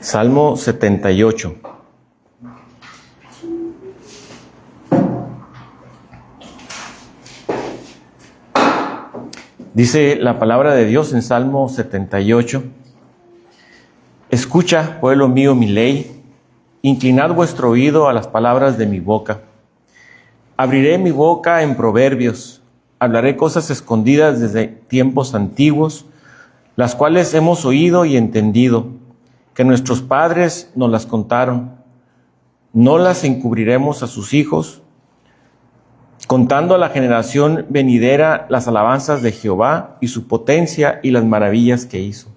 Salmo 78. Dice la palabra de Dios en Salmo 78. Escucha, pueblo mío, mi ley, inclinad vuestro oído a las palabras de mi boca. Abriré mi boca en proverbios, hablaré cosas escondidas desde tiempos antiguos, las cuales hemos oído y entendido, que nuestros padres nos las contaron. No las encubriremos a sus hijos, contando a la generación venidera las alabanzas de Jehová y su potencia y las maravillas que hizo.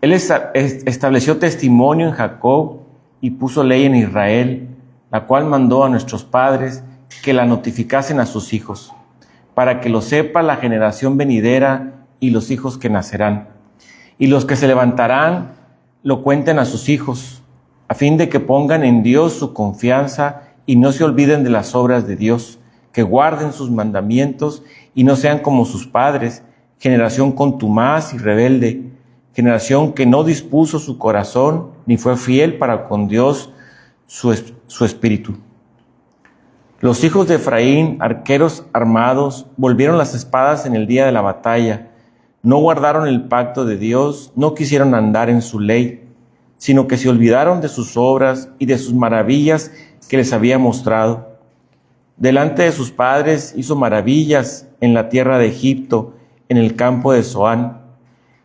Él estableció testimonio en Jacob y puso ley en Israel, la cual mandó a nuestros padres que la notificasen a sus hijos, para que lo sepa la generación venidera y los hijos que nacerán. Y los que se levantarán lo cuenten a sus hijos, a fin de que pongan en Dios su confianza y no se olviden de las obras de Dios, que guarden sus mandamientos y no sean como sus padres, generación contumaz y rebelde, generación que no dispuso su corazón ni fue fiel para con Dios su espíritu. Los hijos de Efraín, arqueros armados, volvieron las espadas en el día de la batalla. No guardaron el pacto de Dios, no quisieron andar en su ley, sino que se olvidaron de sus obras y de sus maravillas que les había mostrado. Delante de sus padres hizo maravillas en la tierra de Egipto, en el campo de Zoán.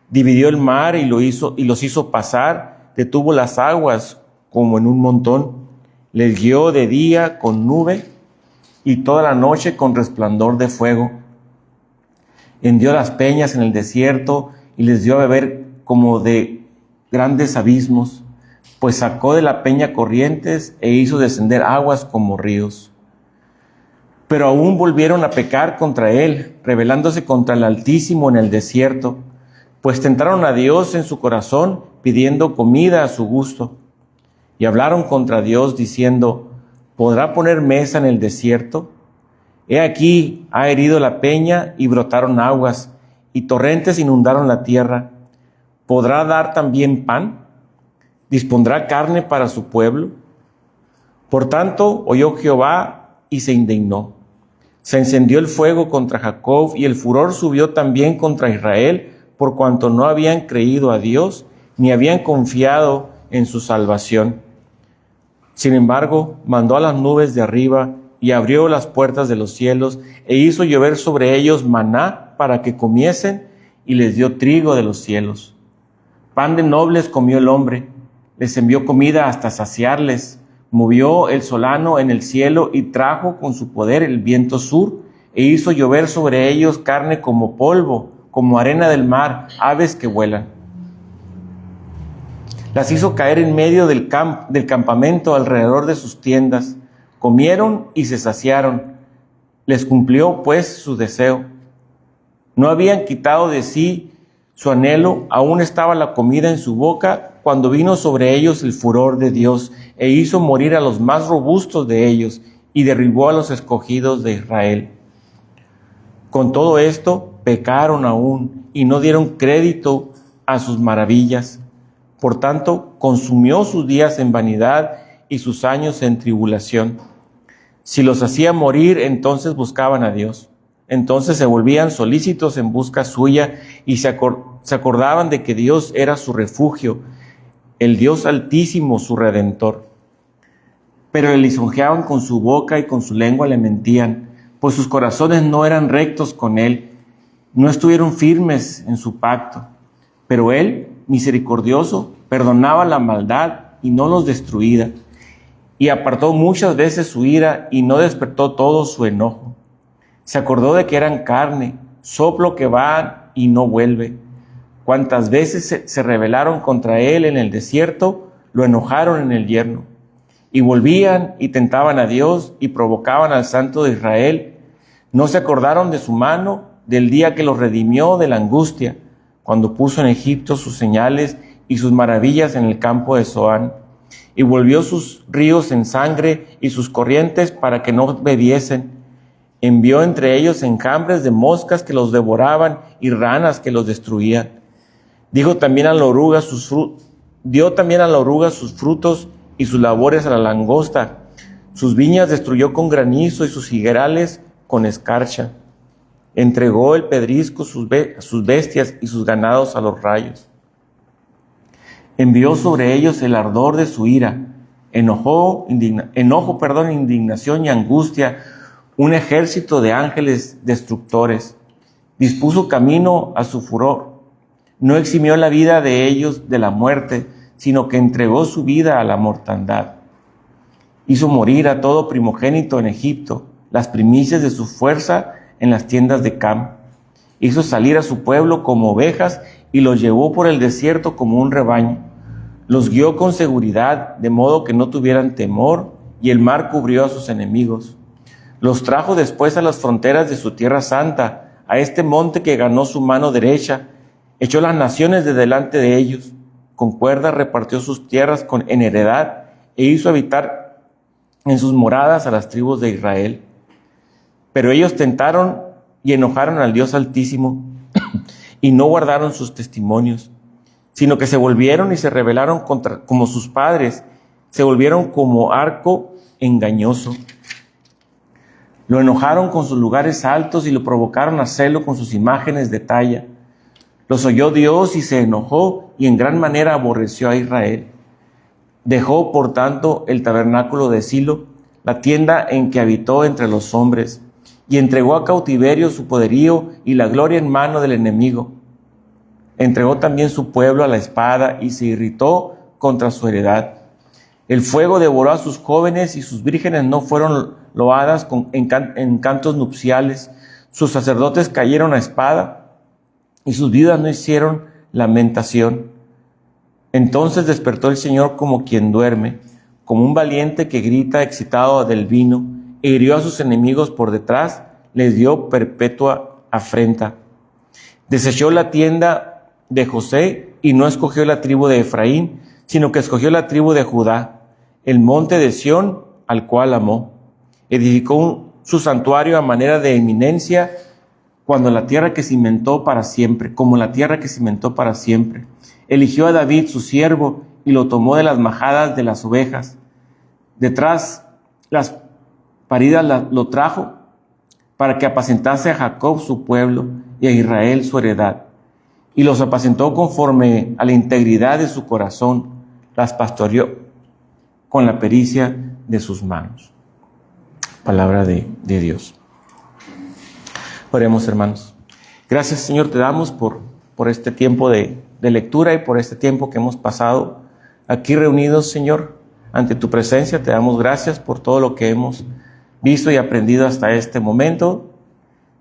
Dividió el mar y los hizo pasar, detuvo las aguas como en un montón. Les guió de día con nube y toda la noche con resplandor de fuego. Hendió las peñas en el desierto y les dio a beber como de grandes abismos, pues sacó de la peña corrientes e hizo descender aguas como ríos. Pero aún volvieron a pecar contra él, rebelándose contra el Altísimo en el desierto, pues tentaron a Dios en su corazón, pidiendo comida a su gusto. Y hablaron contra Dios, diciendo: ¿podrá poner mesa en el desierto? He aquí, ha herido la peña y brotaron aguas, y torrentes inundaron la tierra. ¿Podrá dar también pan? ¿Dispondrá carne para su pueblo? Por tanto, oyó Jehová y se indignó. Se encendió el fuego contra Jacob y el furor subió también contra Israel, por cuanto no habían creído a Dios ni habían confiado en su salvación. Sin embargo, mandó a las nubes de arriba y abrió las puertas de los cielos e hizo llover sobre ellos maná para que comiesen y les dio trigo de los cielos. Pan de nobles comió el hombre, les envió comida hasta saciarles. Movió el solano en el cielo y trajo con su poder el viento sur e hizo llover sobre ellos carne como polvo, como arena del mar, aves que vuelan. Las hizo caer en medio del campamento alrededor de sus tiendas. Comieron y se saciaron. Les cumplió pues su deseo. No habían quitado de sí su anhelo, aún estaba la comida en su boca, cuando vino sobre ellos el furor de Dios, e hizo morir a los más robustos de ellos, y derribó a los escogidos de Israel. Con todo esto, pecaron aún, y no dieron crédito a sus maravillas. Por tanto, consumió sus días en vanidad, y sus años en tribulación. Si los hacía morir, entonces buscaban a Dios. Entonces se volvían solícitos en busca suya, y se acordaban de que Dios era su refugio, el Dios Altísimo, su Redentor. Pero le lisonjeaban con su boca y con su lengua le mentían, pues sus corazones no eran rectos con él, no estuvieron firmes en su pacto. Pero él, misericordioso, perdonaba la maldad y no los destruía, y apartó muchas veces su ira y no despertó todo su enojo. Se acordó de que eran carne, soplo que va y no vuelve. Cuantas veces se rebelaron contra él en el desierto, lo enojaron en el yermo. Y volvían y tentaban a Dios y provocaban al Santo de Israel. No se acordaron de su mano, del día que los redimió de la angustia, cuando puso en Egipto sus señales y sus maravillas en el campo de Zoán. Y volvió sus ríos en sangre y sus corrientes para que no bebiesen. Envió entre ellos enjambres de moscas que los devoraban y ranas que los destruían. Dijo también a la oruga, dio también a la oruga sus frutos y sus labores a la langosta. Sus viñas destruyó con granizo y sus higuerales con escarcha. Entregó el pedrisco sus bestias y sus ganados a los rayos. Envió sobre ellos el ardor de su ira, indignación y angustia, un ejército de ángeles destructores. Dispuso camino a su furor. No eximió la vida de ellos de la muerte, sino que entregó su vida a la mortandad. Hizo morir a todo primogénito en Egipto, las primicias de su fuerza en las tiendas de Cam. Hizo salir a su pueblo como ovejas y los llevó por el desierto como un rebaño. Los guió con seguridad, de modo que no tuvieran temor, y el mar cubrió a sus enemigos. Los trajo después a las fronteras de su tierra santa, a este monte que ganó su mano derecha. Echó las naciones de delante de ellos. Con cuerda repartió sus tierras en heredad e hizo habitar en sus moradas a las tribus de Israel. Pero ellos tentaron y enojaron al Dios Altísimo y no guardaron sus testimonios, sino que se volvieron y se rebelaron como sus padres, se volvieron como arco engañoso. Lo enojaron con sus lugares altos y lo provocaron a celo con sus imágenes de talla. Los oyó Dios y se enojó y en gran manera aborreció a Israel. Dejó, por tanto, el tabernáculo de Silo, la tienda en que habitó entre los hombres, y entregó a cautiverio su poderío y la gloria en mano del enemigo. Entregó también su pueblo a la espada y se irritó contra su heredad. El fuego devoró a sus jóvenes y sus vírgenes no fueron loadas en cantos nupciales. Sus sacerdotes cayeron a espada y sus viudas no hicieron lamentación. Entonces despertó el Señor como quien duerme, como un valiente que grita excitado del vino, e hirió a sus enemigos por detrás, les dio perpetua afrenta. Desechó la tienda de José y no escogió la tribu de Efraín, sino que escogió la tribu de Judá, el monte de Sión, al cual amó. Edificó su santuario a manera de eminencia, como la tierra que cimentó para siempre. Eligió a David su siervo y lo tomó de las majadas de las ovejas. Detrás las paridas lo trajo para que apacentase a Jacob su pueblo y a Israel su heredad. Y los apacentó conforme a la integridad de su corazón, las pastoreó con la pericia de sus manos. Palabra de Dios. Oremos, hermanos. Gracias, Señor, te damos por este tiempo de lectura y por este tiempo que hemos pasado aquí reunidos, Señor, ante tu presencia. Te damos gracias por todo lo que hemos visto y aprendido hasta este momento.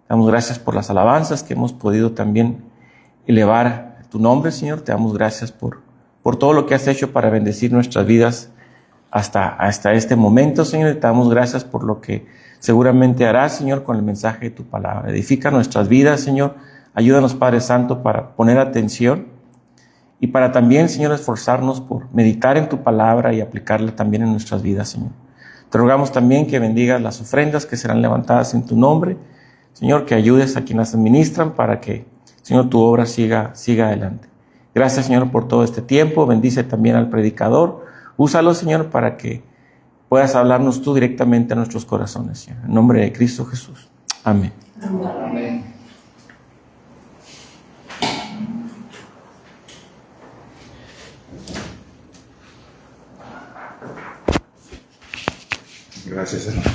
Te damos gracias por las alabanzas que hemos podido también elevar tu nombre, Señor. Te damos gracias por todo lo que has hecho para bendecir nuestras vidas hasta este momento, Señor. Y te damos gracias por lo que seguramente harás, Señor, con el mensaje de tu palabra. Edifica nuestras vidas, Señor. Ayúdanos, Padre Santo, para poner atención y para también, Señor, esforzarnos por meditar en tu palabra y aplicarla también en nuestras vidas, Señor. Te rogamos también que bendigas las ofrendas que serán levantadas en tu nombre, Señor, que ayudes a quienes las administran para que, Señor, tu obra siga adelante. Gracias, Señor, por todo este tiempo. Bendice también al predicador. Úsalo, Señor, para que puedas hablarnos tú directamente a nuestros corazones, Señor. En nombre de Cristo Jesús. Amén. Amén. Gracias, hermano.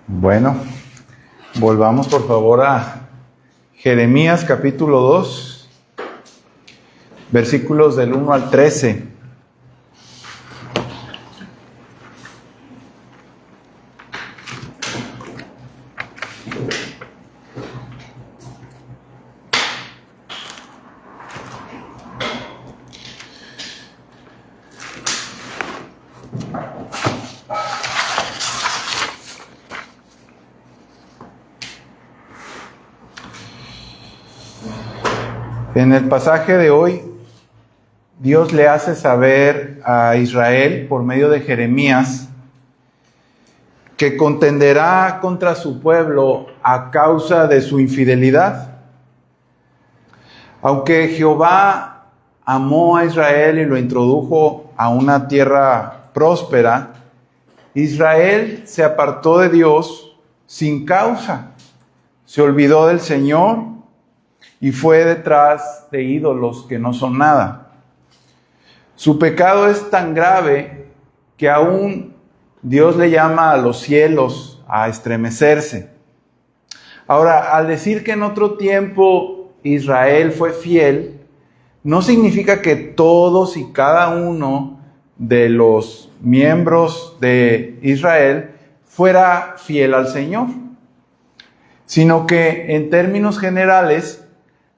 Bueno, volvamos por favor a Jeremías capítulo 2, versículos del 1 al 13. En el pasaje de hoy, Dios le hace saber a Israel, por medio de Jeremías, que contenderá contra su pueblo a causa de su infidelidad. Aunque Jehová amó a Israel y lo introdujo a una tierra próspera, Israel se apartó de Dios sin causa, se olvidó del Señor y fue detrás de ídolos que no son nada. Su pecado es tan grave que aún Dios le llama a los cielos a estremecerse. Ahora, al decir que en otro tiempo Israel fue fiel, no significa que todos y cada uno de los miembros de Israel fuera fiel al Señor, sino que en términos generales,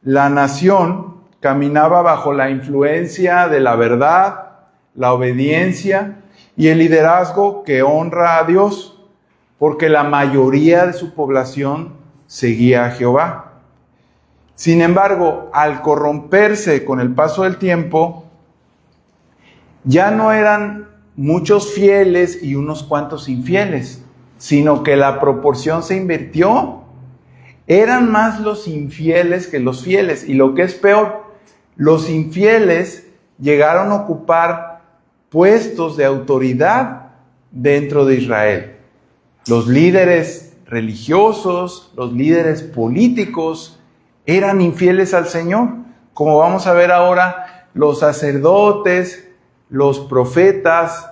la nación caminaba bajo la influencia de la verdad, la obediencia y el liderazgo que honra a Dios, porque la mayoría de su población seguía a Jehová. Sin embargo, al corromperse con el paso del tiempo, ya no eran muchos fieles y unos cuantos infieles, sino que la proporción se invirtió. Eran más los infieles que los fieles. Y lo que es peor, los infieles llegaron a ocupar puestos de autoridad dentro de Israel. Los líderes religiosos, los líderes políticos eran infieles al Señor. Como vamos a ver ahora, los sacerdotes, los profetas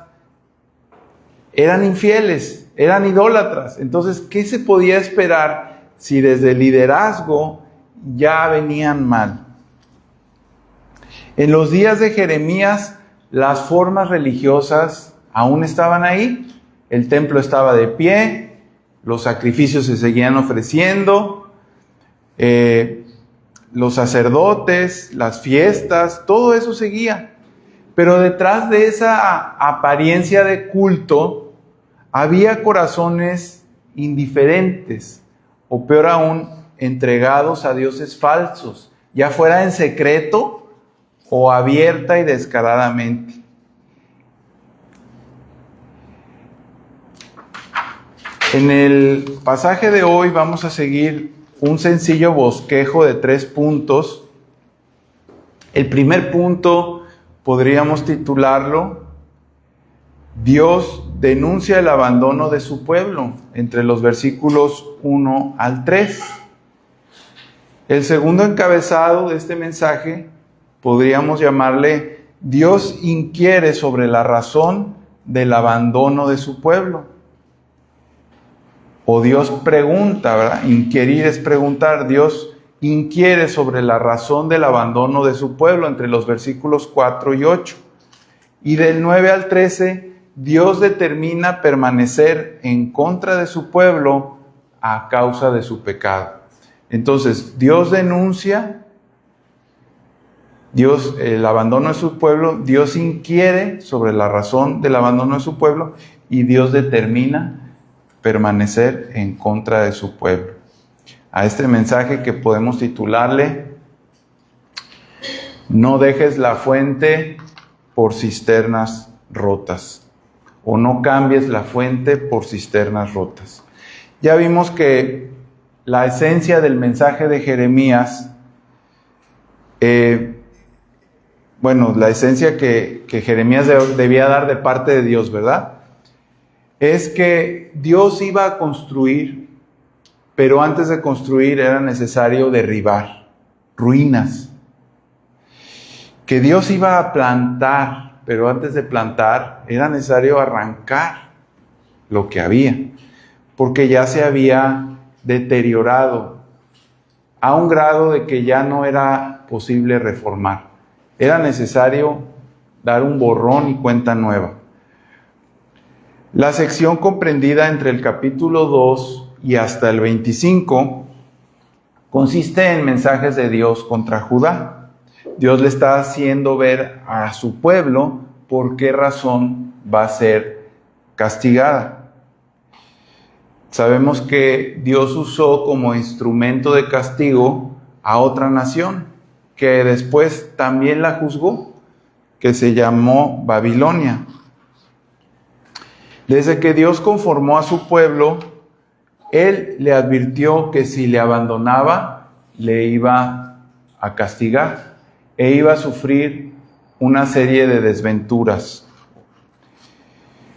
eran infieles, eran idólatras. Entonces, ¿qué se podía esperar si desde el liderazgo ya venían mal? En los días de Jeremías, las formas religiosas aún estaban ahí. El templo estaba de pie, los sacrificios se seguían ofreciendo, los sacerdotes, las fiestas, todo eso seguía. Pero detrás de esa apariencia de culto, había corazones indiferentes, o peor aún, entregados a dioses falsos, ya fuera en secreto o abierta y descaradamente. En el pasaje de hoy vamos a seguir un sencillo bosquejo de 3 puntos. El primer punto podríamos titularlo: Dios denuncia el abandono de su pueblo, entre los versículos 1 al 3. El segundo encabezado de este mensaje podríamos llamarle: Dios inquiere sobre la razón del abandono de su pueblo. O Dios pregunta, ¿verdad? Inquirir es preguntar. Dios inquiere sobre la razón del abandono de su pueblo, entre los versículos 4 y 8. Y del 9 al 13, Dios determina permanecer en contra de su pueblo a causa de su pecado. Entonces, Dios denuncia el abandono de su pueblo, Dios inquiere sobre la razón del abandono de su pueblo y Dios determina permanecer en contra de su pueblo. A este mensaje que podemos titularle: No dejes la fuente por cisternas rotas, o no cambies la fuente por cisternas rotas. Ya vimos que la esencia del mensaje de Jeremías, la esencia que Jeremías debía dar de parte de Dios, ¿verdad? Es que Dios iba a construir, pero antes de construir era necesario derribar ruinas. Que Dios iba a plantar, pero antes de plantar era necesario arrancar lo que había, porque ya se había deteriorado a un grado de que ya no era posible reformar. Era necesario dar un borrón y cuenta nueva. La sección comprendida entre el capítulo 2 y hasta el 25 consiste en mensajes de Dios contra Judá. Dios le está haciendo ver a su pueblo por qué razón va a ser castigada. Sabemos que Dios usó como instrumento de castigo a otra nación, que después también la juzgó, que se llamó Babilonia. Desde que Dios conformó a su pueblo, Él le advirtió que si le abandonaba, le iba a castigar e iba a sufrir una serie de desventuras.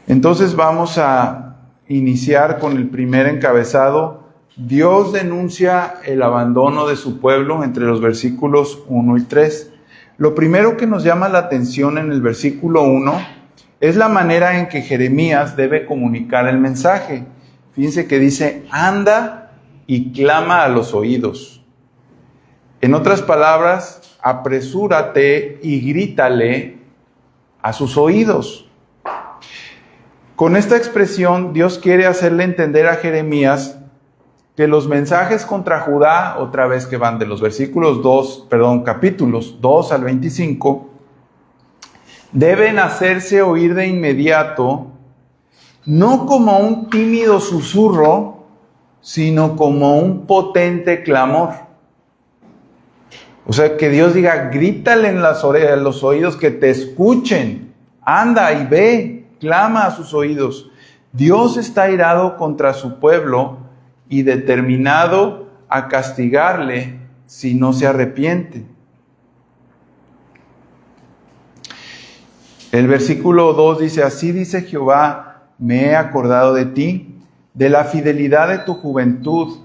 Entonces vamos a iniciar con el primer encabezado. Dios denuncia el abandono de su pueblo entre los versículos 1 y 3. Lo primero que nos llama la atención en el versículo 1 es la manera en que Jeremías debe comunicar el mensaje. Fíjense que dice, anda y clama a los oídos. En otras palabras, apresúrate y grítale a sus oídos. Con esta expresión, Dios quiere hacerle entender a Jeremías que los mensajes contra Judá, otra vez que van de los capítulos 2 al 25, deben hacerse oír de inmediato, no como un tímido susurro, sino como un potente clamor. O sea, que Dios diga, grítale en los oídos, que te escuchen. Anda y ve, clama a sus oídos. Dios está airado contra su pueblo y determinado a castigarle si no se arrepiente. El versículo 2 dice, así dice Jehová, me he acordado de ti, de la fidelidad de tu juventud,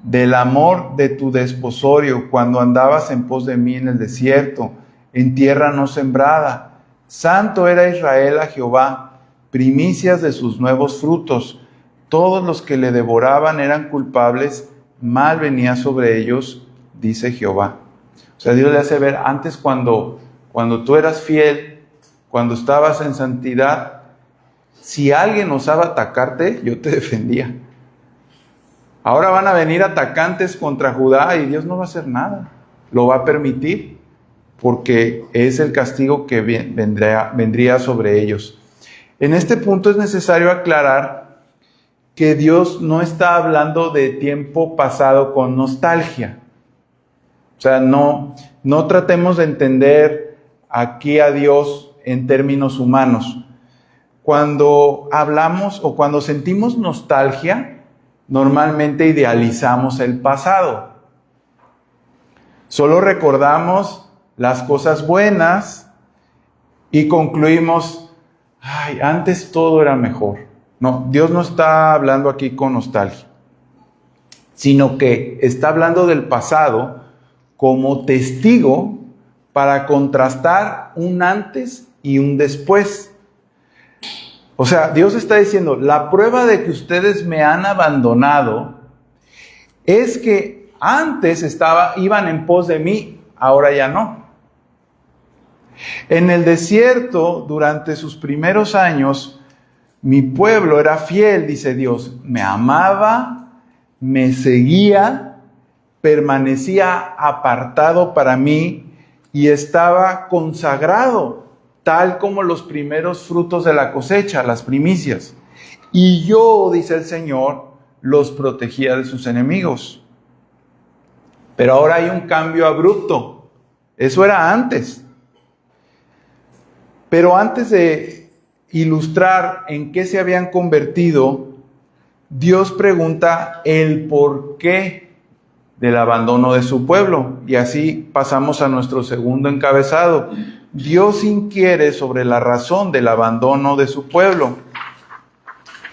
del amor de tu desposorio, cuando andabas en pos de mí en el desierto, en tierra no sembrada. Santo era Israel a Jehová, primicias de sus nuevos frutos. Todos los que le devoraban eran culpables, mal venía sobre ellos, dice Jehová. O sea, Dios le hace ver, antes cuando tú eras fiel, cuando estabas en santidad, si alguien osaba atacarte, yo te defendía. Ahora van a venir atacantes contra Judá y Dios no va a hacer nada. Lo va a permitir porque es el castigo que vendría sobre ellos. En este punto es necesario aclarar que Dios no está hablando de tiempo pasado con nostalgia. O sea, no tratemos de entender aquí a Dios en términos humanos. Cuando hablamos o cuando sentimos nostalgia, normalmente idealizamos el pasado. Solo recordamos las cosas buenas y concluimos, ay, antes todo era mejor. No, Dios no está hablando aquí con nostalgia, sino que está hablando del pasado como testigo para contrastar un antes y un después. O sea, Dios está diciendo, la prueba de que ustedes me han abandonado es que antes iban en pos de mí, ahora ya no. En el desierto, durante sus primeros años, mi pueblo era fiel, dice Dios, me amaba, me seguía, permanecía apartado para mí y estaba consagrado, tal como los primeros frutos de la cosecha, las primicias. Y yo, dice el Señor, los protegía de sus enemigos. Pero ahora hay un cambio abrupto. Eso era antes. Pero antes de ilustrar en qué se habían convertido, Dios pregunta el porqué del abandono de su pueblo. Y así pasamos a nuestro segundo encabezado. Dios inquiere sobre la razón del abandono de su pueblo.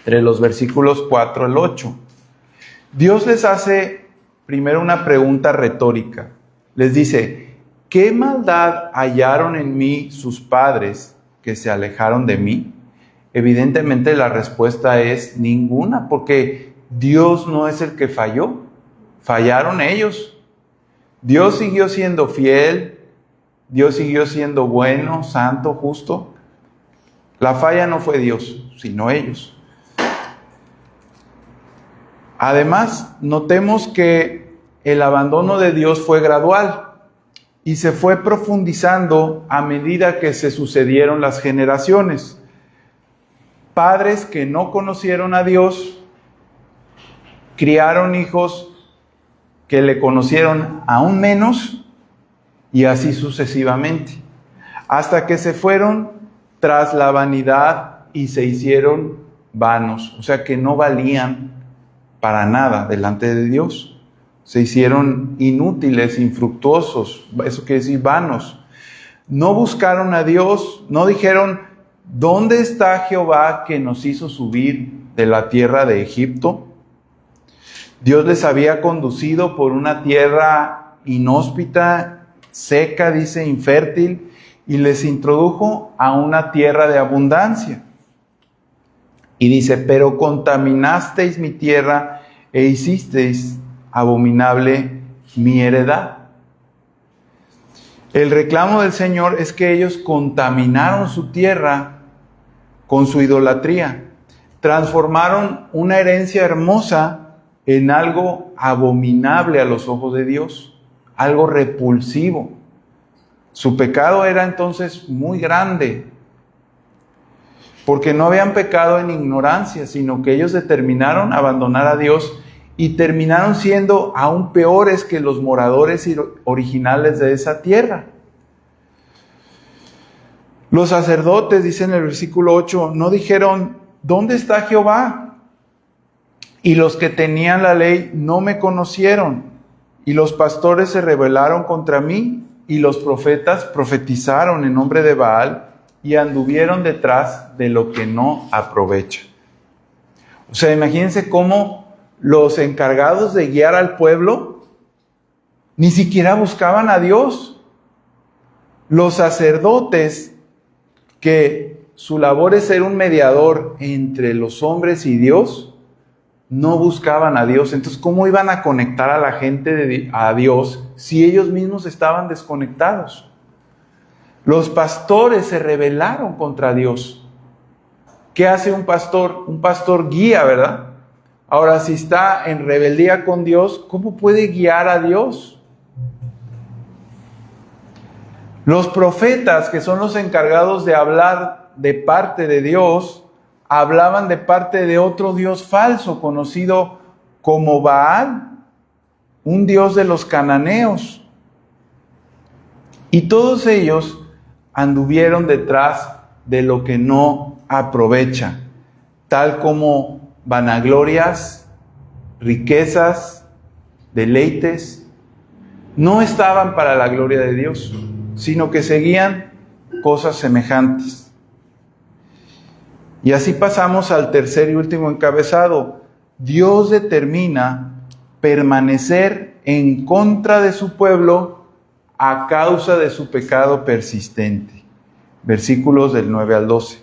Entre los versículos 4 al 8. Dios les hace primero una pregunta retórica. Les dice, ¿qué maldad hallaron en mí sus padres que se alejaron de mí? Evidentemente la respuesta es ninguna, porque Dios no es el que falló. Fallaron ellos. Dios siguió siendo fiel, Dios siguió siendo bueno, santo, justo. La falla no fue Dios, sino ellos. Además, notemos que el abandono de Dios fue gradual y se fue profundizando a medida que se sucedieron las generaciones. Padres que no conocieron a Dios criaron hijos que le conocieron aún menos y así sucesivamente, hasta que se fueron tras la vanidad y se hicieron vanos, o sea que no valían para nada delante de Dios. Se hicieron inútiles, infructuosos, eso quiere decir vanos. No buscaron a Dios, no dijeron, ¿dónde está Jehová que nos hizo subir de la tierra de Egipto? Dios les había conducido por una tierra inhóspita, seca, dice, infértil, y les introdujo a una tierra de abundancia. Y dice, pero contaminasteis mi tierra e hicisteis abominable mi heredad. El reclamo del Señor es que ellos contaminaron su tierra con su idolatría. Transformaron una herencia hermosa en algo abominable a los ojos de Dios, algo repulsivo. Su pecado era entonces muy grande, porque no habían pecado en ignorancia, sino que ellos determinaron abandonar a Dios y terminaron siendo aún peores que los moradores originales de esa tierra. Los sacerdotes, dice en el versículo 8, no dijeron, ¿dónde está Jehová? Y los que tenían la ley no me conocieron, y los pastores se rebelaron contra mí, y los profetas profetizaron en nombre de Baal, y anduvieron detrás de lo que no aprovecha. O sea, imagínense cómo los encargados de guiar al pueblo ni siquiera buscaban a Dios. Los sacerdotes, que su labor es ser un mediador entre los hombres y Dios, no buscaban a Dios. Entonces, ¿cómo iban a conectar a la gente a Dios si ellos mismos estaban desconectados? Los pastores se rebelaron contra Dios. ¿Qué hace un pastor? Un pastor guía, ¿verdad? Ahora, si está en rebeldía con Dios, ¿cómo puede guiar a Dios? Los profetas, que son los encargados de hablar de parte de Dios, hablaban de parte de otro dios falso, conocido como Baal, un dios de los cananeos. Y todos ellos anduvieron detrás de lo que no aprovecha, tal como vanaglorias, riquezas, deleites, no estaban para la gloria de Dios, sino que seguían cosas semejantes. Y así pasamos al tercer y último encabezado. Dios determina permanecer en contra de su pueblo a causa de su pecado persistente. Versículos del 9 al 12.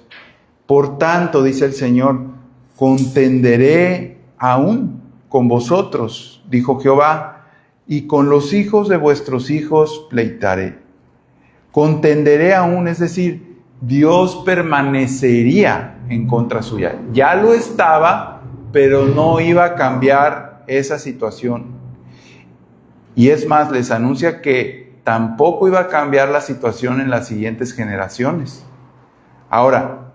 Por tanto, dice el Señor, contenderé aún con vosotros, dijo Jehová, y con los hijos de vuestros hijos pleitaré. Contenderé aún, es decir, Dios permanecería en contra suya. Ya lo estaba, pero no iba a cambiar esa situación. Y es más, les anuncia que tampoco iba a cambiar la situación en las siguientes generaciones. Ahora,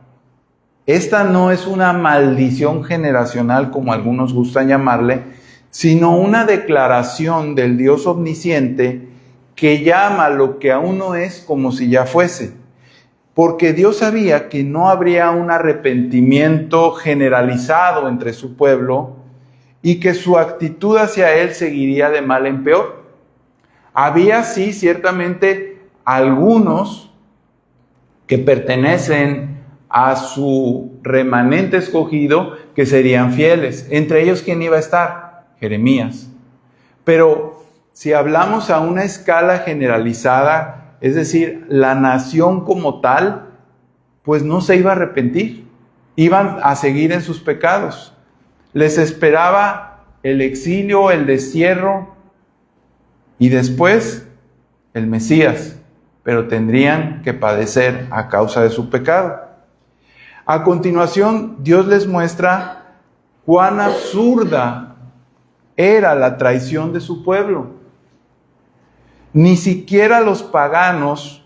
esta no es una maldición generacional como algunos gustan llamarle, sino una declaración del Dios omnisciente que llama lo que aún no es como si ya fuese. Porque Dios sabía que no habría un arrepentimiento generalizado entre su pueblo y que su actitud hacia él seguiría de mal en peor. Había sí ciertamente algunos que pertenecen a su remanente escogido que serían fieles. Entre ellos, ¿quién iba a estar? Jeremías. Pero si hablamos a una escala generalizada, es decir, la nación como tal, pues no se iba a arrepentir. Iban a seguir en sus pecados. Les esperaba el exilio, el destierro y después el Mesías, pero tendrían que padecer a causa de su pecado. A continuación, Dios les muestra cuán absurda era la traición de su pueblo. Ni siquiera los paganos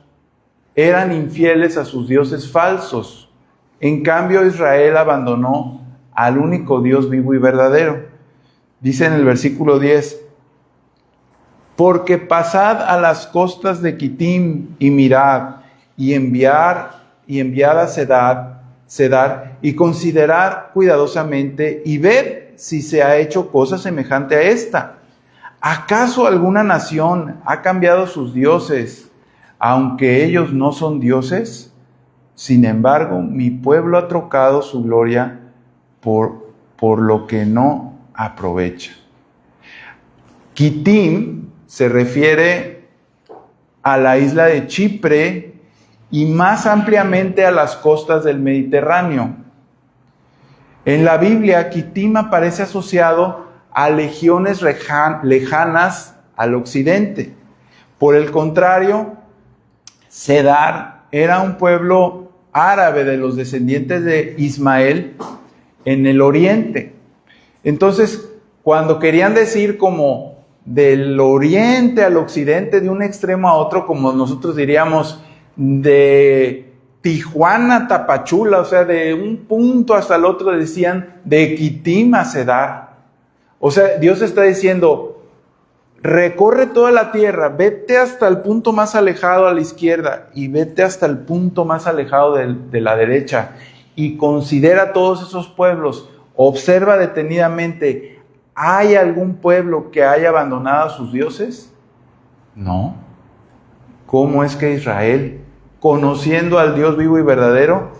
eran infieles a sus dioses falsos. En cambio, Israel abandonó al único Dios vivo y verdadero. Dice en el versículo 10, porque pasad a las costas de Quitim y mirad, y enviad a Sedad, Cedar, y considerar cuidadosamente y ver si se ha hecho cosa semejante a esta. ¿Acaso alguna nación ha cambiado sus dioses, aunque ellos no son dioses? Sin embargo, mi pueblo ha trocado su gloria por lo que no aprovecha. Kitim se refiere a la isla de Chipre y más ampliamente a las costas del Mediterráneo. En la Biblia, Kitim aparece asociado a legiones lejanas al occidente. Por el contrario, Cedar era un pueblo árabe de los descendientes de Ismael en el oriente. Entonces, cuando querían decir como del oriente al occidente, de un extremo a otro, como nosotros diríamos, de Tijuana a Tapachula, o sea, de un punto hasta el otro, decían de Kitim a Cedar. O sea, Dios está diciendo, recorre toda la tierra, vete hasta el punto más alejado a la izquierda y vete hasta el punto más alejado de la derecha y considera todos esos pueblos, observa detenidamente. ¿Hay algún pueblo que haya abandonado a sus dioses? No. ¿Cómo es que Israel, conociendo al Dios vivo y verdadero,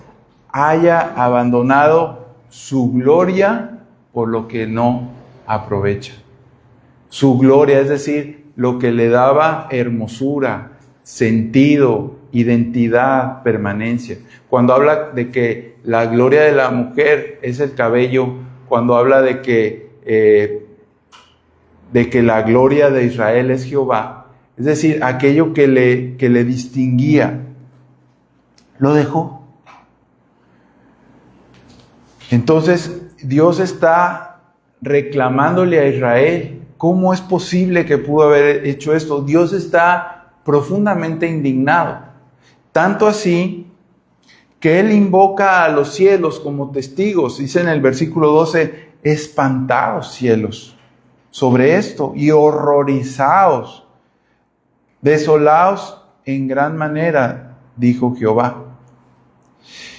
haya abandonado su gloria por lo que no aprovecha? Su gloria, es decir, lo que le daba hermosura, sentido, identidad, permanencia. Cuando habla de que la gloria de la mujer es el cabello, cuando habla de que la gloria de Israel es Jehová, es decir, aquello que le distinguía, lo dejó. Entonces Dios está reclamándole a Israel, ¿cómo es posible que pudo haber hecho esto? Dios está profundamente indignado, tanto así que Él invoca a los cielos como testigos. Dice en el versículo 12, espantaos cielos sobre esto y horrorizaos, desolaos en gran manera, dijo Jehová.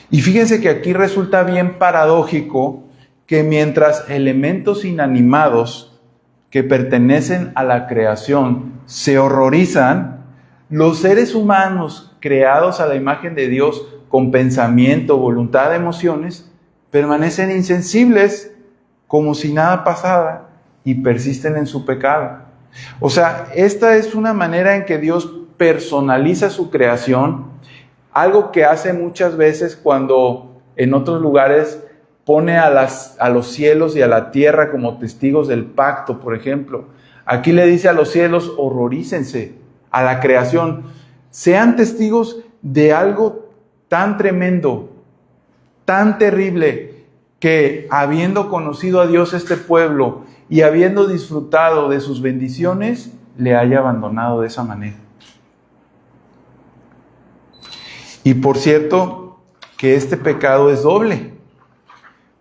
Y fíjense que aquí resulta bien paradójico que mientras elementos inanimados que pertenecen a la creación se horrorizan, los seres humanos creados a la imagen de Dios con pensamiento, voluntad, emociones, permanecen insensibles como si nada pasara y persisten en su pecado. O sea, esta es una manera en que Dios personaliza su creación, algo que hace muchas veces cuando en otros lugares pone a los cielos y a la tierra como testigos del pacto, por ejemplo. Aquí le dice a los cielos, horrorícense, a la creación, sean testigos de algo tan tremendo, tan terrible, que habiendo conocido a Dios este pueblo y habiendo disfrutado de sus bendiciones, le haya abandonado de esa manera. Y por cierto, que este pecado es doble,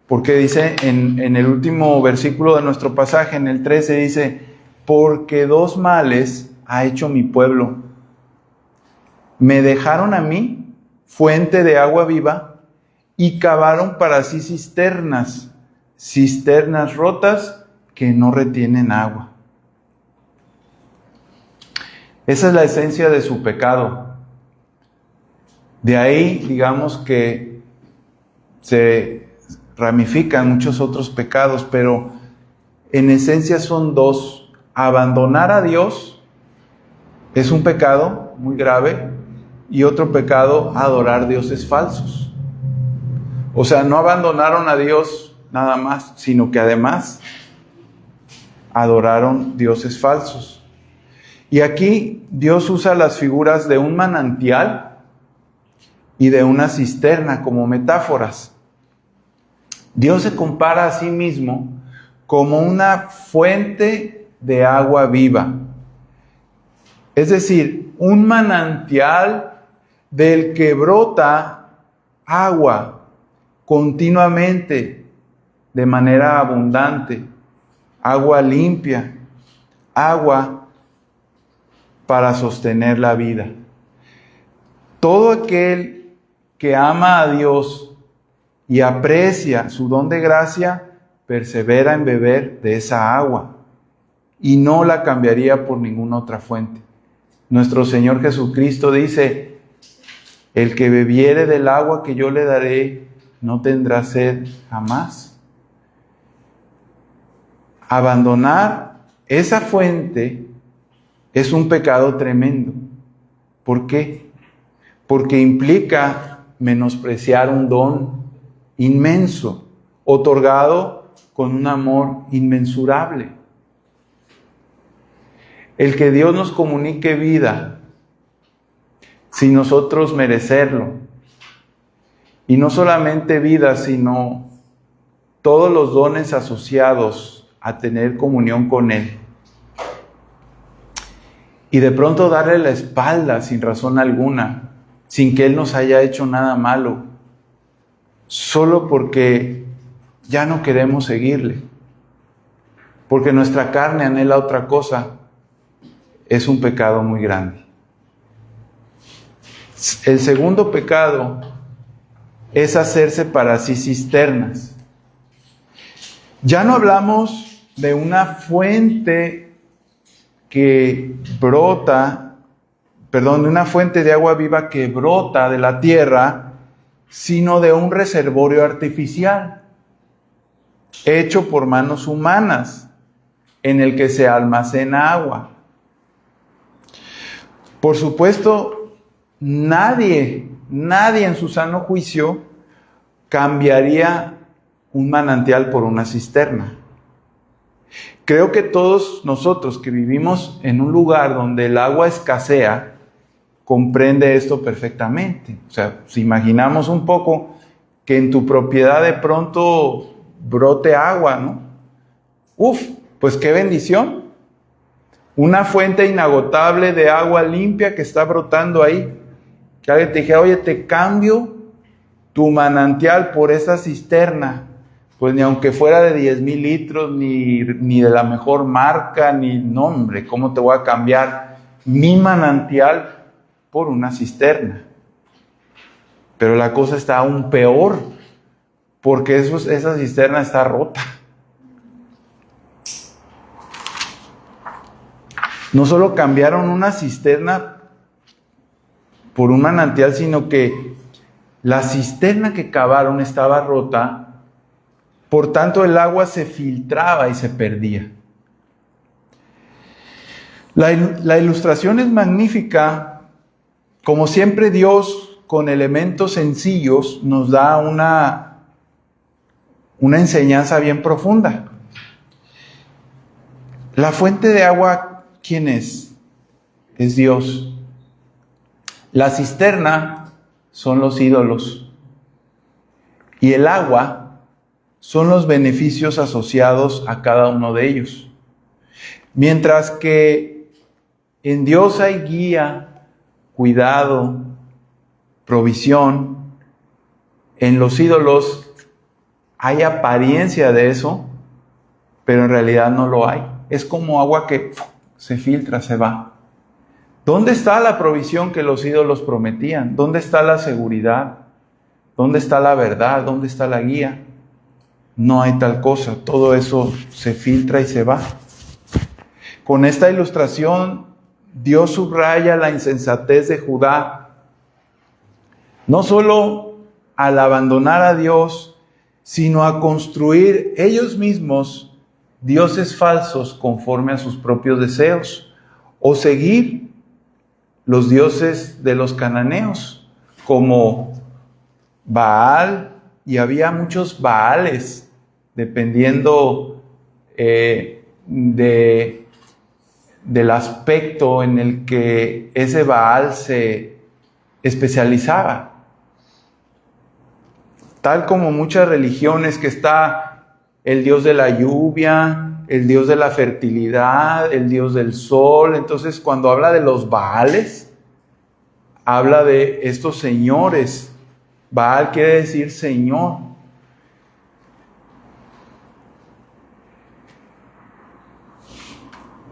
porque dice en el último versículo de nuestro pasaje, en el 13, dice, porque dos males ha hecho mi pueblo. Me dejaron a mí, fuente de agua viva, y cavaron para sí cisternas rotas que no retienen agua. Esa es la esencia de su pecado. De ahí, digamos que se ramifican muchos otros pecados, pero en esencia son dos. Abandonar a Dios es un pecado muy grave, y otro pecado, adorar dioses falsos. O sea, no abandonaron a Dios nada más, sino que además adoraron dioses falsos. Y aquí Dios usa las figuras de un manantial y de una cisterna como metáforas. Dios se compara a sí mismo como una fuente de agua viva. Es decir, un manantial del que brota agua continuamente, de manera abundante, agua limpia, agua para sostener la vida. Todo aquel que ama a Dios y aprecia su don de gracia, persevera en beber de esa agua y no la cambiaría por ninguna otra fuente. Nuestro Señor Jesucristo dice: el que bebiere del agua que yo le daré no tendrá sed jamás. Abandonar esa fuente es un pecado tremendo. ¿Por qué? Porque implica menospreciar un don inmenso, otorgado con un amor inmensurable. El que Dios nos comunique vida sin nosotros merecerlo. Y no solamente vida, sino todos los dones asociados a tener comunión con Él. Y de pronto darle la espalda sin razón alguna, sin que Él nos haya hecho nada malo, solo porque ya no queremos seguirle, porque nuestra carne anhela otra cosa, es un pecado muy grande. El segundo pecado es hacerse para sí cisternas. Ya no hablamos de una fuente que brota, de una fuente de agua viva que brota de la tierra, sino de un reservorio artificial, hecho por manos humanas, en el que se almacena agua. Por supuesto, nadie en su sano juicio cambiaría un manantial por una cisterna. Creo que todos nosotros que vivimos en un lugar donde el agua escasea, comprende esto perfectamente. O sea, si imaginamos un poco que en tu propiedad de pronto brote agua, ¿no? Pues qué bendición. Una fuente inagotable de agua limpia que está brotando ahí. Que alguien te dijera: oye, te cambio tu manantial por esa cisterna. Pues ni aunque fuera de 10,000 litros, ni de la mejor marca, ni nombre, ¿cómo te voy a cambiar mi manantial por una cisterna? Pero la cosa está aún peor, porque esa cisterna está rota. No solo cambiaron una cisterna por un manantial, sino que la cisterna que cavaron estaba rota. Por tanto, el agua se filtraba y se perdía. La ilustración es magnífica. Como siempre, Dios, con elementos sencillos, nos da una enseñanza bien profunda. La fuente de agua, ¿quién es? Es Dios. La cisterna son los ídolos. Y el agua son los beneficios asociados a cada uno de ellos. Mientras que en Dios hay guía, cuidado, provisión, en los ídolos hay apariencia de eso, pero en realidad no lo hay. Es como agua que se filtra, se va. ¿Dónde está la provisión que los ídolos prometían? ¿Dónde está la seguridad? ¿Dónde está la verdad? ¿Dónde está la guía? No hay tal cosa, todo eso se filtra y se va. Con esta ilustración, Dios subraya la insensatez de Judá, no solo al abandonar a Dios, sino a construir ellos mismos dioses falsos conforme a sus propios deseos, o seguir los dioses de los cananeos, como Baal, y había muchos Baales, dependiendo del aspecto en el que ese Baal se especializaba. Tal como muchas religiones, que está el dios de la lluvia, el dios de la fertilidad, el dios del sol. Entonces, cuando habla de los Baales, habla de estos señores. Baal quiere decir Señor.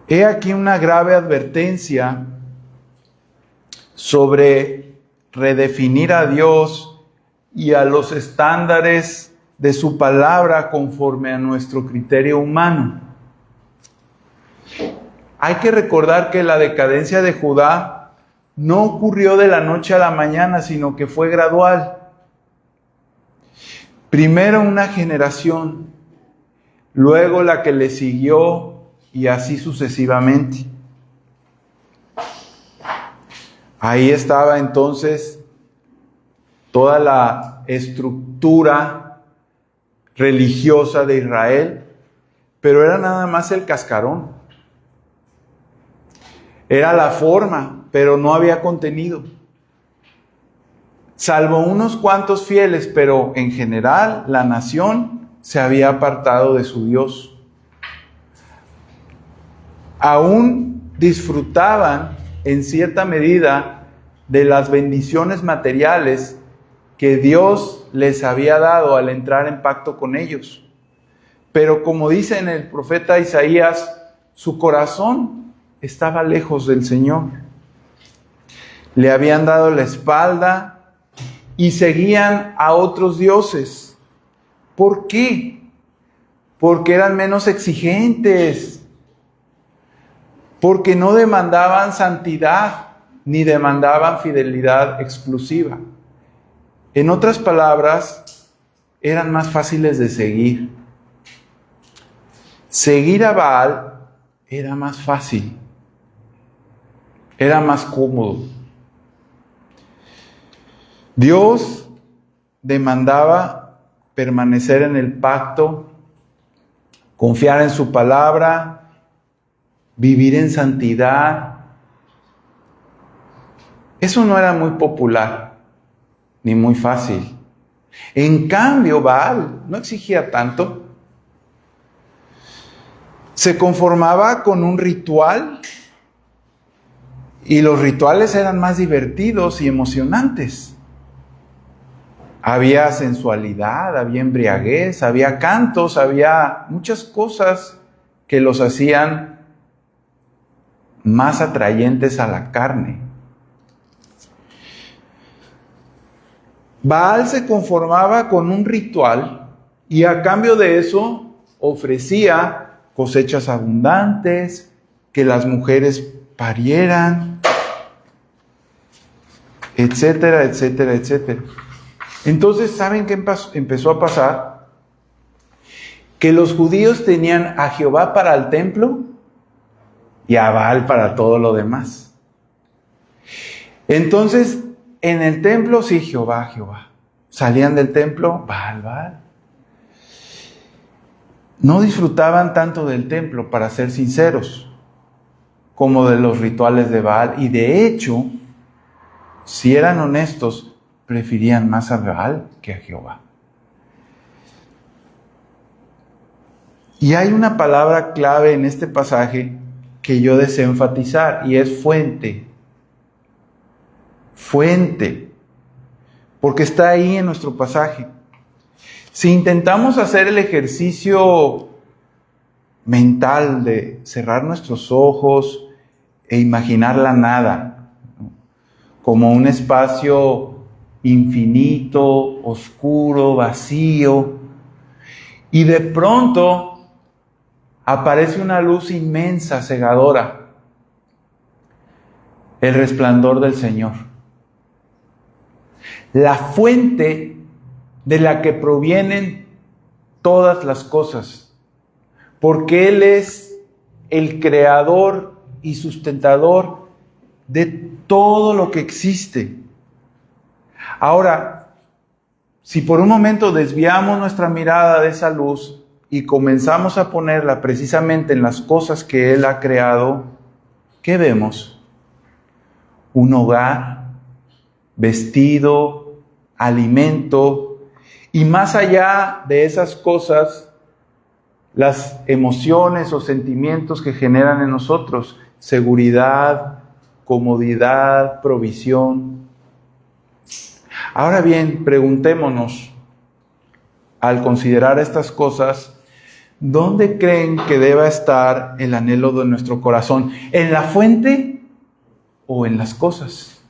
He aquí una grave advertencia sobre redefinir a Dios y a los estándares de su palabra conforme a nuestro criterio humano. Hay que recordar que la decadencia de Judá no ocurrió de la noche a la mañana, sino que fue gradual. Primero una generación, luego la que le siguió y así sucesivamente. Ahí estaba entonces toda la estructura religiosa de Israel, pero era nada más el cascarón. Era la forma, pero no había contenido. Salvo unos cuantos fieles, pero en general la nación se había apartado de su Dios. Aún disfrutaban en cierta medida de las bendiciones materiales que Dios les había dado al entrar en pacto con ellos. Pero como dice en el profeta Isaías, su corazón estaba lejos del Señor. Le habían dado la espalda y seguían a otros dioses. ¿Por qué? Porque eran menos exigentes, porque no demandaban santidad ni demandaban fidelidad exclusiva. En otras palabras, eran más fáciles de seguir. Seguir a Baal era más fácil, era más cómodo. Dios demandaba permanecer en el pacto, confiar en su palabra, vivir en santidad. Eso no era muy popular, ni muy fácil. En cambio, Baal no exigía tanto. Se conformaba con un ritual y los rituales eran más divertidos y emocionantes. Había sensualidad, había embriaguez, había cantos, había muchas cosas que los hacían más atrayentes a la carne. Baal se conformaba con un ritual y a cambio de eso ofrecía cosechas abundantes, que las mujeres parieran, etcétera, etcétera, etcétera. Entonces, ¿saben qué empezó a pasar? Que los judíos tenían a Jehová para el templo y a Baal para todo lo demás. Entonces, en el templo sí, Jehová, Jehová. Salían del templo, Baal, Baal. No disfrutaban tanto del templo, para ser sinceros, como de los rituales de Baal. Y de hecho, si eran honestos, preferían más a Baal que a Jehová. Y hay una palabra clave en este pasaje que yo deseo enfatizar, y es fuente. Fuente. Porque está ahí en nuestro pasaje. Si intentamos hacer el ejercicio mental de cerrar nuestros ojos e imaginar la nada, ¿no?, como un espacio infinito, oscuro, vacío, y de pronto aparece una luz inmensa, cegadora, el resplandor del Señor. La fuente de la que provienen todas las cosas, porque Él es el creador y sustentador de todo lo que existe. Ahora, si por un momento desviamos nuestra mirada de esa luz y comenzamos a ponerla precisamente en las cosas que Él ha creado, ¿qué vemos? Un hogar, vestido, alimento, y más allá de esas cosas, las emociones o sentimientos que generan en nosotros: seguridad, comodidad, provisión. Ahora bien, preguntémonos, al considerar estas cosas, ¿dónde creen que deba estar el anhelo de nuestro corazón? ¿En la fuente o en las cosas?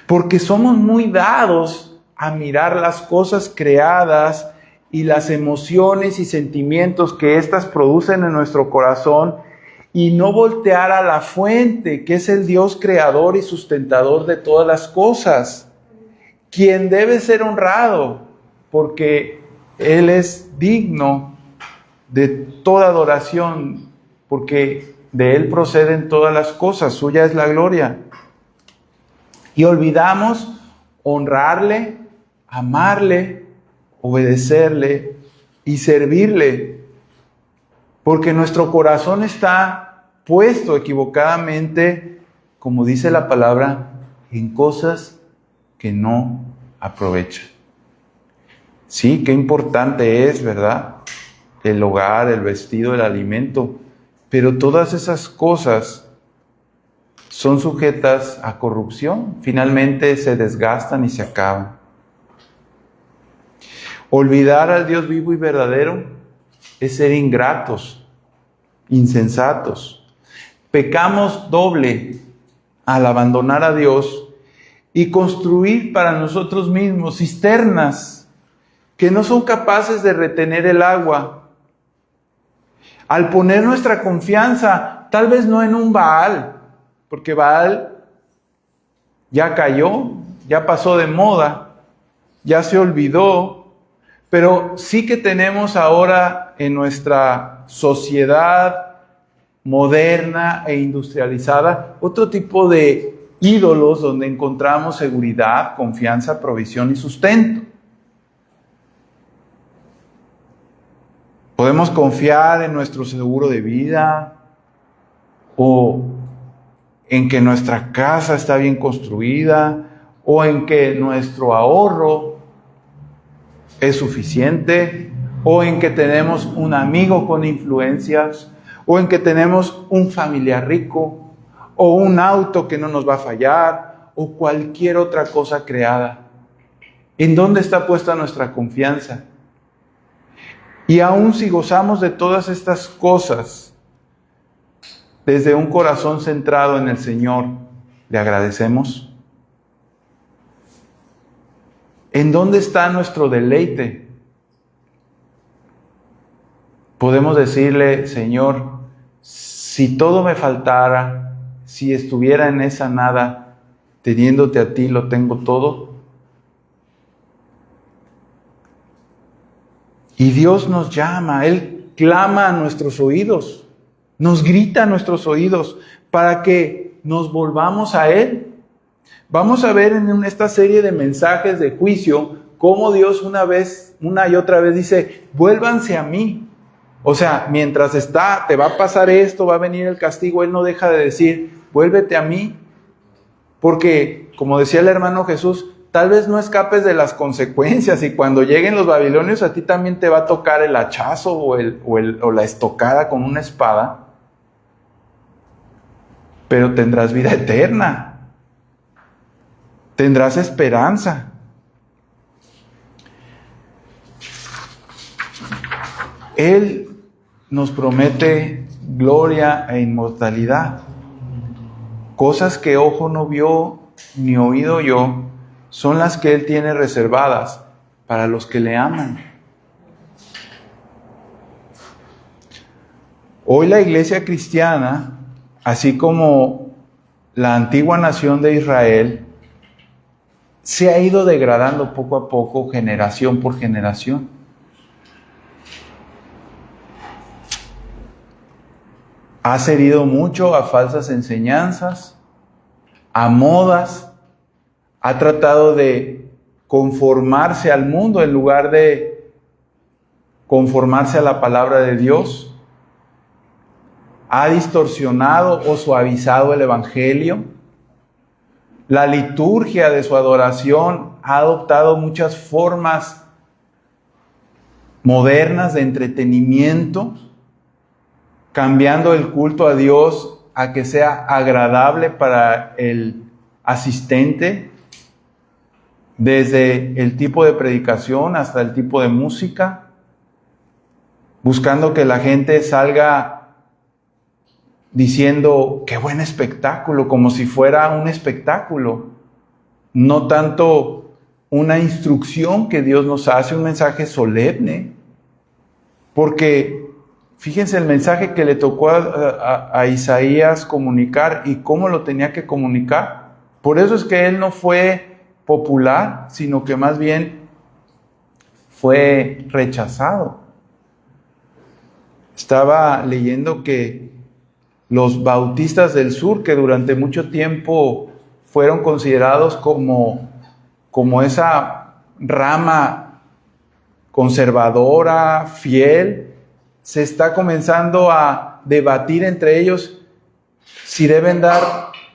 Porque somos muy dados a mirar las cosas creadas y las emociones y sentimientos que éstas producen en nuestro corazón y no voltear a la fuente, que es el Dios creador y sustentador de todas las cosas, quien debe ser honrado porque Él es digno de toda adoración, porque de Él proceden todas las cosas, suya es la gloria. Y olvidamos honrarle, amarle, obedecerle y servirle, porque nuestro corazón está puesto equivocadamente, como dice la palabra, en cosas que no aprovechan. Sí, qué importante es, ¿verdad? El hogar, el vestido, el alimento, pero todas esas cosas son sujetas a corrupción, finalmente se desgastan y se acaban. Olvidar al Dios vivo y verdadero es ser ingratos, insensatos. Pecamos doble al abandonar a Dios y construir para nosotros mismos cisternas que no son capaces de retener el agua. Al poner nuestra confianza, tal vez no en un Baal, porque Baal ya cayó, ya pasó de moda, ya se olvidó, pero sí que tenemos ahora en nuestra sociedad moderna e industrializada otro tipo de ídolos donde encontramos seguridad, confianza, provisión y sustento. Podemos confiar en nuestro seguro de vida o en que nuestra casa está bien construida o en que nuestro ahorro es suficiente o en que tenemos un amigo con influencias o en que tenemos un familiar rico o un auto que no nos va a fallar o cualquier otra cosa creada. ¿En dónde está puesta nuestra confianza? Y aun si gozamos de todas estas cosas, desde un corazón centrado en el Señor, ¿le agradecemos? ¿En dónde está nuestro deleite? Podemos decirle, Señor, si todo me faltara, si estuviera en esa nada, teniéndote a ti lo tengo todo. Y Dios nos llama, Él clama a nuestros oídos, nos grita a nuestros oídos para que nos volvamos a Él. Vamos a ver en esta serie de mensajes de juicio cómo Dios una y otra vez dice, vuélvanse a mí. O sea, mientras te va a pasar esto, va a venir el castigo, Él no deja de decir, vuélvete a mí. Porque, como decía el hermano Jesús, tal vez no escapes de las consecuencias y cuando lleguen los babilonios a ti también te va a tocar el hachazo o la estocada con una espada, pero tendrás vida eterna, tendrás esperanza. Él nos promete gloria e inmortalidad, cosas que ojo no vio ni oído oyó, son las que Él tiene reservadas para los que le aman. Hoy la iglesia cristiana, así como la antigua nación de Israel, se ha ido degradando poco a poco, generación por generación. Ha cedido mucho a falsas enseñanzas, a modas, ha tratado de conformarse al mundo en lugar de conformarse a la palabra de Dios. Ha distorsionado o suavizado el evangelio. La liturgia de su adoración ha adoptado muchas formas modernas de entretenimiento, cambiando el culto a Dios a que sea agradable para el asistente, desde el tipo de predicación hasta el tipo de música, buscando que la gente salga diciendo qué buen espectáculo, como si fuera un espectáculo, no tanto una instrucción que Dios nos hace, un mensaje solemne, porque fíjense el mensaje que le tocó a Isaías comunicar y cómo lo tenía que comunicar. Por eso es que él no fue popular, sino que más bien fue rechazado. Estaba leyendo que los bautistas del sur, que durante mucho tiempo fueron considerados como esa rama conservadora, fiel, se está comenzando a debatir entre ellos si deben dar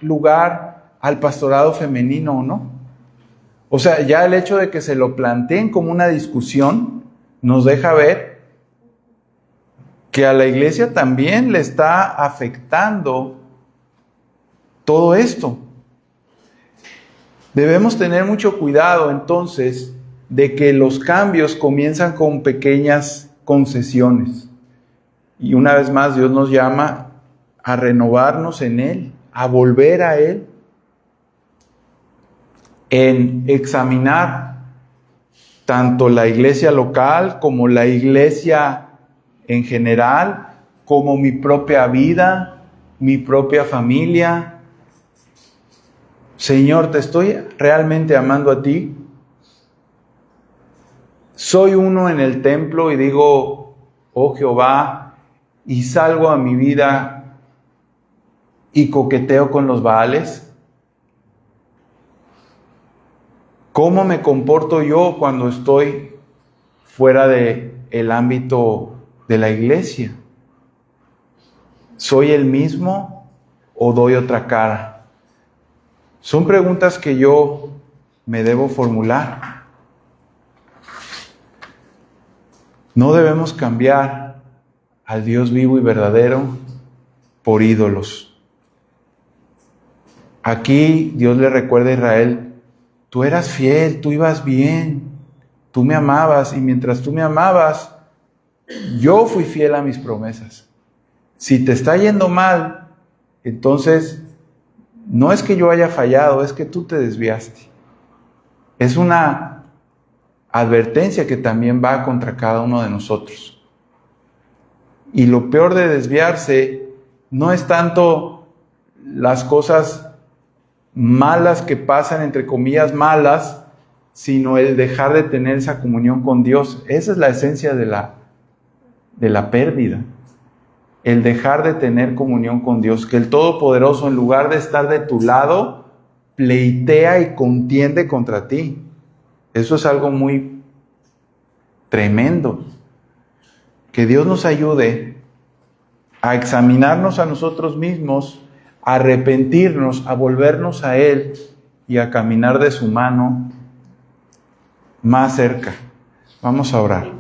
lugar al pastorado femenino o no. O sea, ya el hecho de que se lo planteen como una discusión nos deja ver que a la iglesia también le está afectando todo esto. Debemos tener mucho cuidado entonces de que los cambios comienzan con pequeñas concesiones. Y una vez más Dios nos llama a renovarnos en Él, a volver a Él, en examinar tanto la iglesia local como la iglesia en general, como mi propia vida, mi propia familia. Señor, ¿te estoy realmente amando a ti? Soy uno en el templo y digo, oh Jehová, y salgo a mi vida y coqueteo con los Baales. ¿Cómo me comporto yo cuando estoy fuera del ámbito de la iglesia? ¿Soy el mismo o doy otra cara? Son preguntas que yo me debo formular. No debemos cambiar al Dios vivo y verdadero por ídolos. Aquí Dios le recuerda a Israel, tú eras fiel, tú ibas bien, tú me amabas y mientras tú me amabas, yo fui fiel a mis promesas. Si te está yendo mal, entonces no es que yo haya fallado, es que tú te desviaste. Es una advertencia que también va contra cada uno de nosotros. Y lo peor de desviarse no es tanto las cosas malas que pasan, entre comillas malas, sino el dejar de tener esa comunión con Dios. Esa es la esencia de la pérdida. El dejar de tener comunión con Dios, que el Todopoderoso, en lugar de estar de tu lado, pleitea y contiende contra ti. Eso es algo muy tremendo. Que Dios nos ayude a examinarnos a nosotros mismos, a arrepentirnos, a volvernos a Él y a caminar de su mano más cerca. Vamos a orar.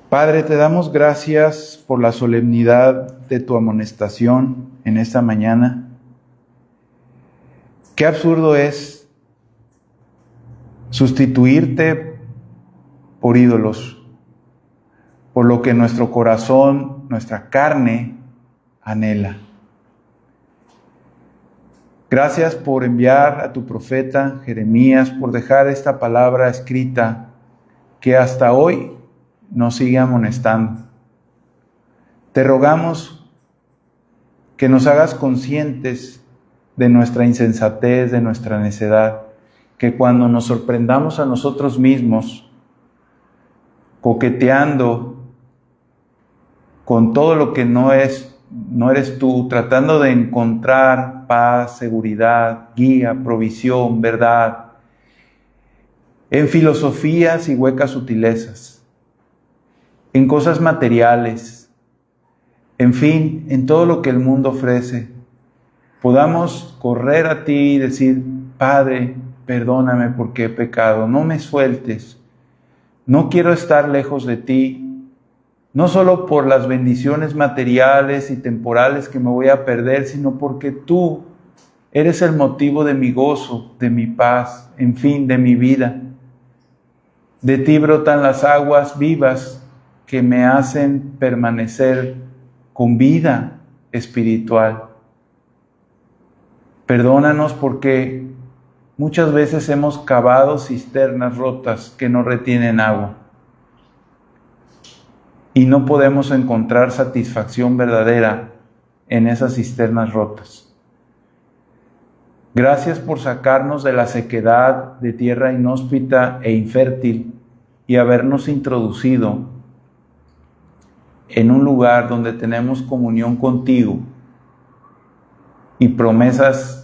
Padre, te damos gracias por la solemnidad de tu amonestación en esta mañana. Qué absurdo es sustituirte por ídolos, por lo que nuestro corazón, nuestra carne anhela. Gracias por enviar a tu profeta Jeremías, por dejar esta palabra escrita que hasta hoy nos sigue amonestando. Te rogamos que nos hagas conscientes de nuestra insensatez, de nuestra necedad, que cuando nos sorprendamos a nosotros mismos, coqueteando con todo lo que no eres tú, tratando de encontrar paz, seguridad, guía, provisión, verdad, en filosofías y huecas sutilezas, en cosas materiales, en fin, en todo lo que el mundo ofrece, podamos correr a ti y decir, Padre, perdóname porque he pecado, no me sueltes, no quiero estar lejos de ti, no solo por las bendiciones materiales y temporales que me voy a perder, sino porque tú eres el motivo de mi gozo, de mi paz, en fin, de mi vida. De ti brotan las aguas vivas que me hacen permanecer con vida espiritual. Perdónanos porque Muchas veces hemos cavado cisternas rotas que no retienen agua y no podemos encontrar satisfacción verdadera en esas cisternas rotas. Gracias por sacarnos de la sequedad de tierra inhóspita e infértil y habernos introducido en un lugar donde tenemos comunión contigo y promesas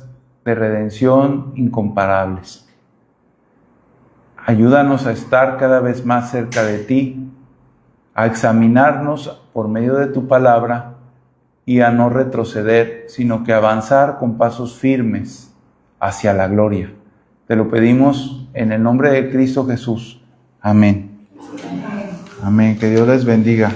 de redención incomparables. Ayúdanos a estar cada vez más cerca de ti, a examinarnos por medio de tu palabra y a no retroceder, sino que avanzar con pasos firmes hacia la gloria. Te lo pedimos en el nombre de Cristo Jesús. Amén. Amén. Que Dios les bendiga.